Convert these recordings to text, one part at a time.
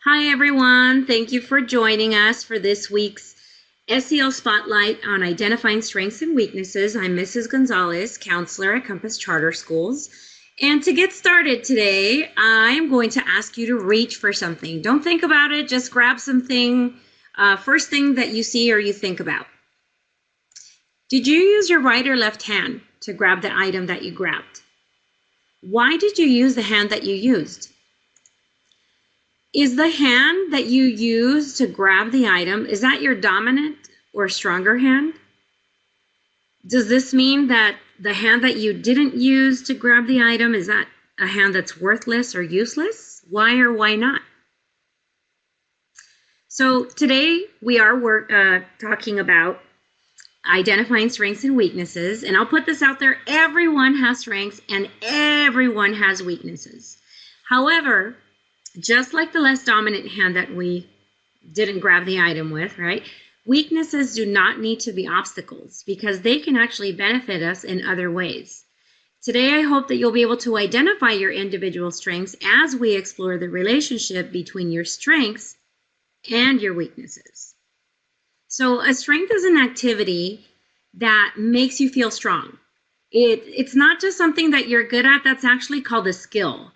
Hi, everyone. Thank you for joining us for this week's SEL Spotlight on Identifying Strengths and Weaknesses. I'm Mrs. Gonzalez, counselor at Compass Charter Schools. And to get started today, I'm going to ask you to reach for something. Don't think about it. Just grab something, first thing that you see or you think about. Did you use your right or left hand to grab the item that you grabbed? Why did you use the hand that you used? Is the hand that you use to grab the item, is that your dominant or stronger hand? Does this mean that the hand that you didn't use to grab the item, is that a hand that's worthless or useless? Why or why not? So today we are talking about identifying strengths and weaknesses, and I'll put this out there, everyone has strengths and everyone has weaknesses. However, just like the less dominant hand that we didn't grab the item with, right? Weaknesses do not need to be obstacles because they can actually benefit us in other ways. Today, I hope that you'll be able to identify your individual strengths as we explore the relationship between your strengths and your weaknesses. So a strength is an activity that makes you feel strong. It's not just something that you're good at, that's actually called a skill.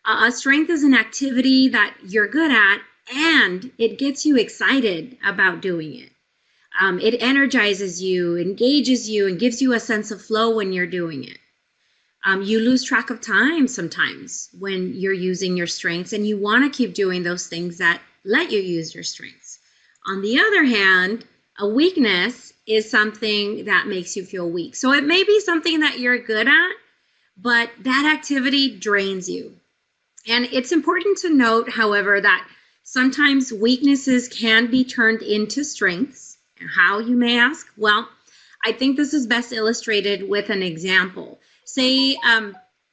A strength is an activity that you're good at and it gets you excited about doing it. It energizes you, engages you, and gives you a sense of flow when you're doing it. You lose track of time sometimes when you're using your strengths and you want to keep doing those things that let you use your strengths. On the other hand, a weakness is something that makes you feel weak. So it may be something that you're good at, but that activity drains you. And it's important to note, however, that sometimes weaknesses can be turned into strengths. How, you may ask? Well, I think this is best illustrated with an example. Say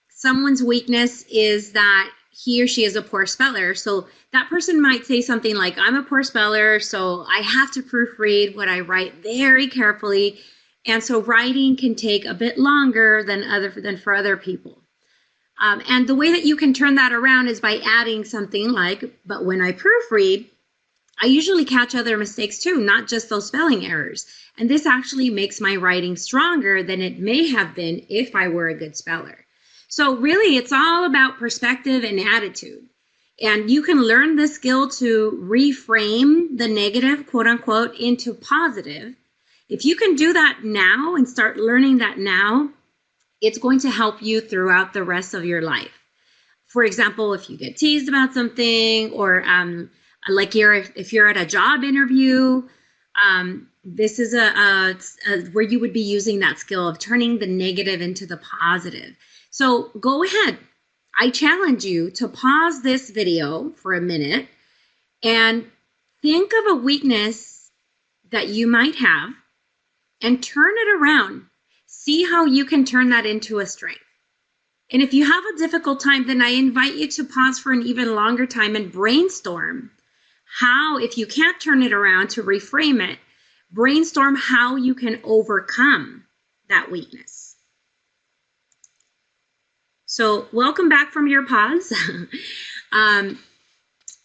someone's weakness is that he or she is a poor speller. So that person might say something like, I'm a poor speller, so I have to proofread what I write very carefully. And so writing can take a bit longer than for other people. And the way that you can turn that around is by adding something like, but when I proofread, I usually catch other mistakes too, not just those spelling errors. And this actually makes my writing stronger than it may have been if I were a good speller. So really, it's all about perspective and attitude. And you can learn this skill to reframe the negative, quote unquote, into positive. If you can do that now and start learning that now, it's going to help you throughout the rest of your life. For example, if you get teased about something, or if you're at a job interview, this is where you would be using that skill of turning the negative into the positive. So go ahead. I challenge you to pause this video for a minute and think of a weakness that you might have and turn it around. See how you can turn that into a strength. And if you have a difficult time, then I invite you to pause for an even longer time and brainstorm how, if you can't turn it around, to reframe it, brainstorm how you can overcome that weakness. So welcome back from your pause.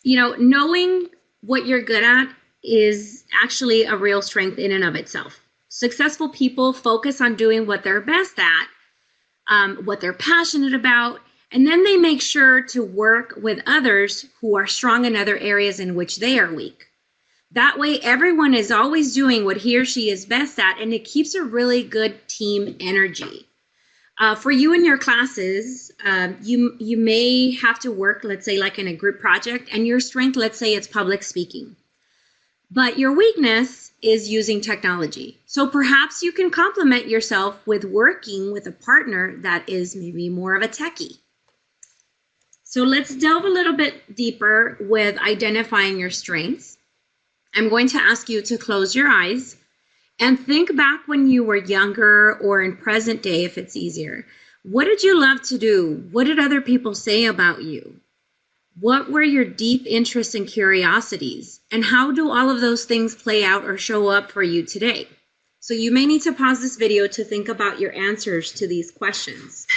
Knowing what you're good at is actually a real strength in and of itself. Successful people focus on doing what they're best at, what they're passionate about, and then they make sure to work with others who are strong in other areas in which they are weak. That way, everyone is always doing what he or she is best at, and it keeps a really good team energy. For you in your classes, you may have to work, let's say, like in a group project, and your strength, let's say, it's public speaking. But your weakness is using technology. So perhaps you can complement yourself with working with a partner that is maybe more of a techie. So let's delve a little bit deeper with identifying your strengths. I'm going to ask you to close your eyes and think back when you were younger, or in present day if it's easier. What did you love to do? What did other people say about you? What were your deep interests and curiosities? And how do all of those things play out or show up for you today? So you may need to pause this video to think about your answers to these questions.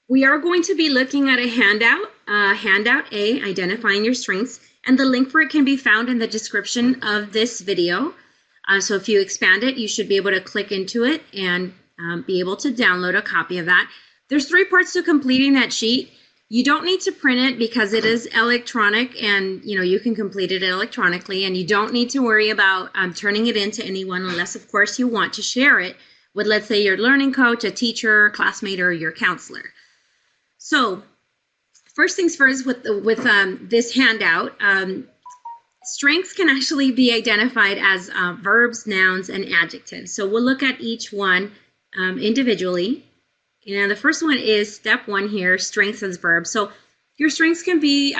We are going to be looking at a handout, handout A, identifying your strengths, and the link for it can be found in the description of this video. So if you expand it, you should be able to click into it and be able to download a copy of that. There's 3 parts to completing that sheet. You don't need to print it because it is electronic, and you can complete it electronically, and you don't need to worry about turning it in to anyone unless, of course, you want to share it with, let's say, your learning coach, a teacher, classmate, or your counselor. So first things first, with this handout, strengths can actually be identified as verbs, nouns, and adjectives. So we'll look at each one individually. And the first one is step 1 here, strengths as verbs. So your strengths can be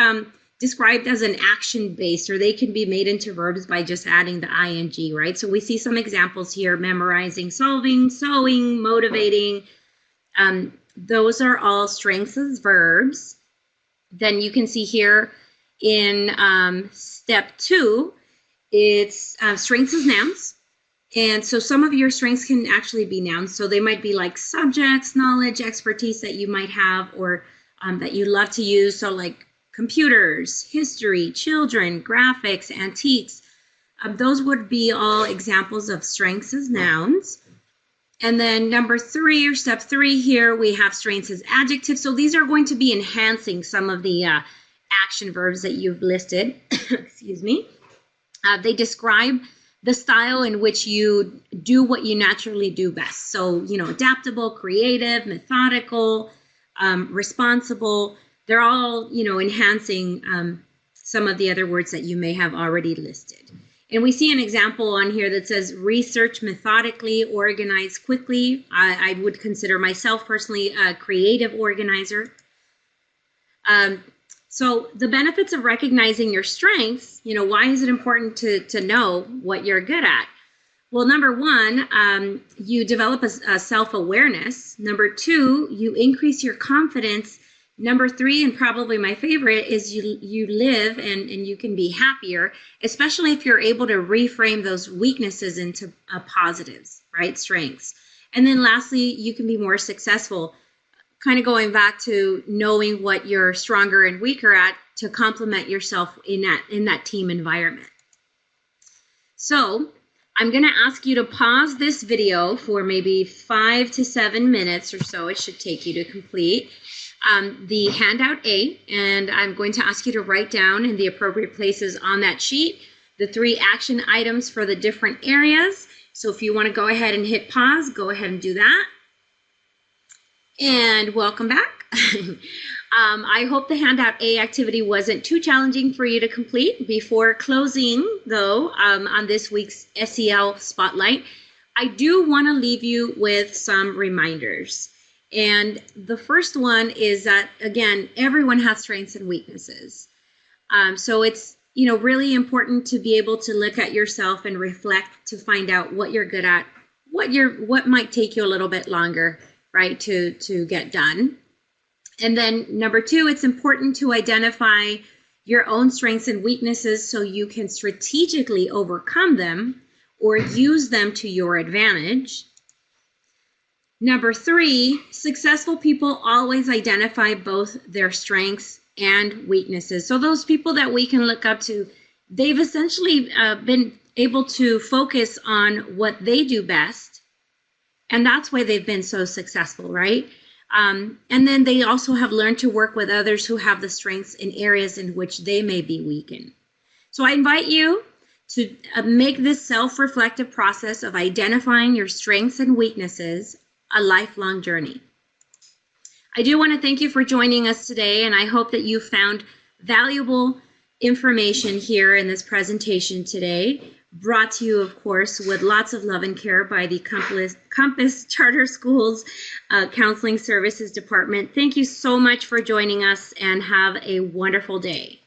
described as an action-based, or they can be made into verbs by just adding the ing, right? So we see some examples here: memorizing, solving, sewing, motivating. Those are all strengths as verbs. Then you can see here in step 2, it's strengths as nouns. And so some of your strengths can actually be nouns. So they might be like subjects, knowledge, expertise that you might have, or that you love to use. So like computers, history, children, graphics, antiques. Those would be all examples of strengths as nouns. And then number 3, or step 3 here, we have strengths as adjectives. So these are going to be enhancing some of the action verbs that you've listed. Excuse me. They describe the style in which you do what you naturally do best. So, adaptable, creative, methodical, responsible. They're all, enhancing some of the other words that you may have already listed. And we see an example on here that says research methodically, organize quickly. I would consider myself personally a creative organizer. So the benefits of recognizing your strengths, why is it important to know what you're good at? Well, number 1, you develop a self-awareness. Number 2, you increase your confidence. Number 3, and probably my favorite, is you live and you can be happier, especially if you're able to reframe those weaknesses into positives, right? Strengths. And then lastly, you can be more successful. Kind of going back to knowing what you're stronger and weaker at to complement yourself in that team environment. So I'm going to ask you to pause this video for maybe 5 to 7 minutes or so. It should take you to complete the handout A, and I'm going to ask you to write down in the appropriate places on that sheet the 3 action items for the different areas. So if you want to go ahead and hit pause, go ahead and do that. And welcome back. I hope the handout A activity wasn't too challenging for you to complete. Before closing, though, on this week's SEL Spotlight, I do want to leave you with some reminders. And the first one is that, again, everyone has strengths and weaknesses. So it's really important to be able to look at yourself and reflect to find out what you're good at, what might take you a little bit longer, right, to get done. And then number 2, it's important to identify your own strengths and weaknesses so you can strategically overcome them or use them to your advantage. Number 3, successful people always identify both their strengths and weaknesses. So those people that we can look up to, they've essentially been able to focus on what they do best. And that's why they've been so successful, right? And then they also have learned to work with others who have the strengths in areas in which they may be weak in. So I invite you to make this self-reflective process of identifying your strengths and weaknesses a lifelong journey. I do want to thank you for joining us today, and I hope that you found valuable information here in this presentation today, brought to you, of course, with lots of love and care by the Compass Charter Schools Counseling Services Department. Thank you so much for joining us, and have a wonderful day.